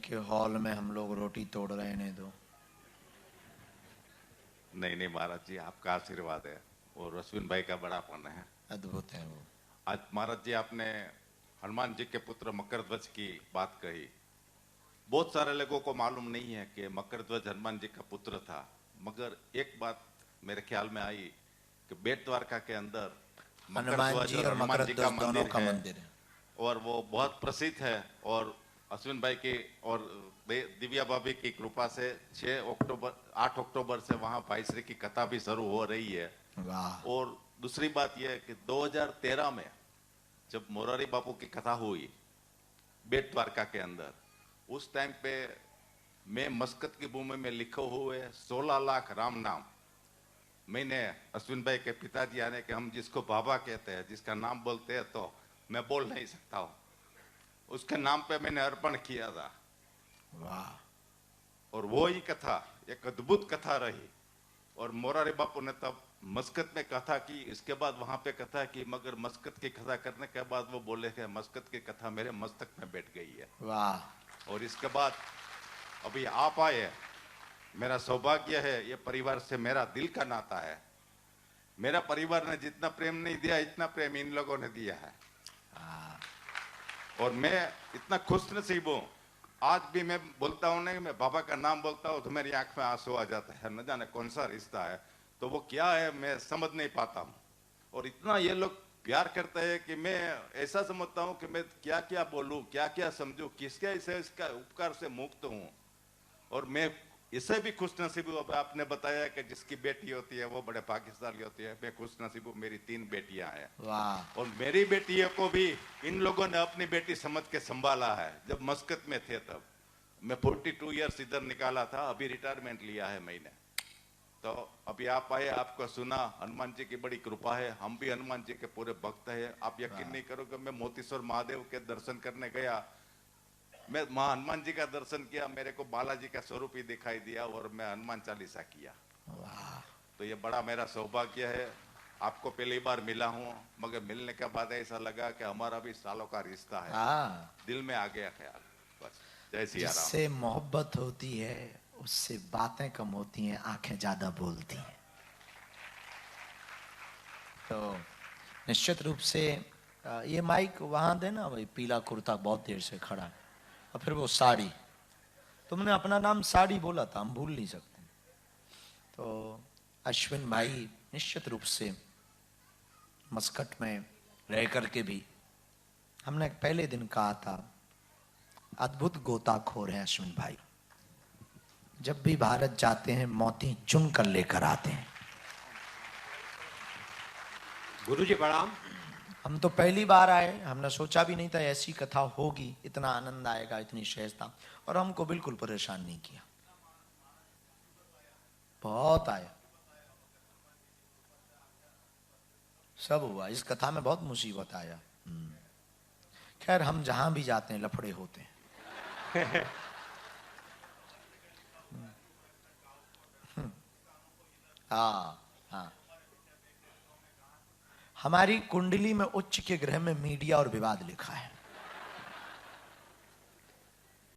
इनके हॉल में हम लोग रोटी तोड़ रहे हैं दो। नहीं नहीं महाराज जी, आपका आशीर्वाद है और अश्विन भाई का बड़ापन है। अद्भुत है वो। आज महाराज जी आपने हनुमान जी के पुत्र मकरध्वज की बात कही। बहुत सारे लोगों को मालूम नहीं है कि मकरध्वज हनुमान जी का पुत्र था, मगर एक बात मेरे ख्याल में आई कि बेट द्वारका के अंदर हनुमान जी और हनुमान जी का मकरध्वज दोनों का है मंदिर है और वो बहुत प्रसिद्ध है। और अश्विन भाई की और दिव्या भाभी की कृपा से 8 अक्टूबर से वहां भाई श्री की कथा भी शुरू हो रही है। वाह। और दूसरी बात यह है कि 2013 में जब मोरारी बापू की कथा हुई बेट द्वारका के अंदर, उस टाइम पे मैं मस्कत की भूमि में लिखे हुए 16 लाख राम नाम मैंने अश्विन भाई के पिताजी आने के, हम जिसको बाबा कहते हैं, जिसका नाम बोलते हैं तो मैं बोल नहीं सकता हूं, उसके नाम पे मैंने अर्पण किया था। वाह। और वो ही कथा एक अद्भुत कथा रही। और मोरारी बापू ने तब मस्कत में कथा की, इसके बाद वहां पे कथा की, मगर मस्कत की कथा करने के बाद वो बोले कि मस्कत की कथा मेरे मस्तक में बैठ गई है। वाह। और इसके बाद अभी आप आए, मेरा सौभाग्य है, ये परिवार से मेरा दिल का नाता है। मेरा परिवार ने जितना प्रेम नहीं दिया, इतना प्रेम इन लोगों ने दिया है। और मैं इतना खुश नसीब हूं, आज भी मैं बोलता हूं ना, मैं बाबा का नाम बोलता हूं तो मेरी आंख में आंसू आ जाता है। न जाने कौन सा रिश्ता है, तो वो क्या है मैं समझ नहीं पाता हूं। और इतना ये लोग प्यार करते हैं कि मैं ऐसा समझता हूं कि मैं क्या क्या बोलूं, क्या क्या समझूं, किसके इसका उपकार से मुक्त हूं। और मैं इससे भी खुश नसीब हूं। आपने बताया कि जिसकी बेटी होती है वो बड़े भाग्यशाली होती है। मैं खुश नसीब हूं, मेरी 3 बेटियां हैं। वाह। और मेरी बेटियों को भी इन लोगों ने अपनी बेटी समझ के संभाला है। जब मस्कत में थे तब मैं 42 ईयर्स इधर निकाला था, अभी रिटायरमेंट लिया है मैंने। तो अभी आप आए, आपको सुना, हनुमान जी की बड़ी कृपा है। हम भी हनुमान जी के पूरे भक्त हैं। आप यकीन नहीं करोगे, मैं मोतीश्वर महादेव के दर्शन करने गया, मैं हनुमान जी का दर्शन किया, मेरे को बालाजी का स्वरूप ही दिखाई दिया और मैं हनुमान चालीसा किया। तो ये बड़ा मेरा सौभाग्य है। आपको पहली बार मिला हूं, मगर मिलने के बाद ऐसा लगा कि हमारा भी सालों का रिश्ता है। दिल में आ गया ख्याल। बस जय सिया राम। जिससे मोहब्बत होती है उससे बातें कम होती हैं, आंखें ज्यादा बोलती हैं। तो निश्चित रूप से ये माइक वहां देना भाई। पीला कुर्ता बहुत देर से खड़ा है और फिर वो साड़ी, तुमने अपना नाम साड़ी बोला था, हम भूल नहीं सकते। तो अश्विन भाई निश्चित रूप से मस्कट में रह करके भी, हमने पहले दिन कहा था, अद्भुत गोताखोर हैं अश्विन भाई। जब भी भारत जाते हैं मोती चुन कर लेकर आते हैं। गुरुजी प्रणाम। हम तो पहली बार आए, हमने सोचा भी नहीं था ऐसी कथा होगी, इतना आनंद आएगा, इतनी सहजता, और हमको बिल्कुल परेशान नहीं किया। बहुत आया, सब हुआ। इस कथा में बहुत मुसीबत आया। खैर हम जहां भी जाते हैं लफड़े होते हैं। हाँ हाँ। हमारी कुंडली में उच्च के ग्रह में मीडिया और विवाद लिखा है।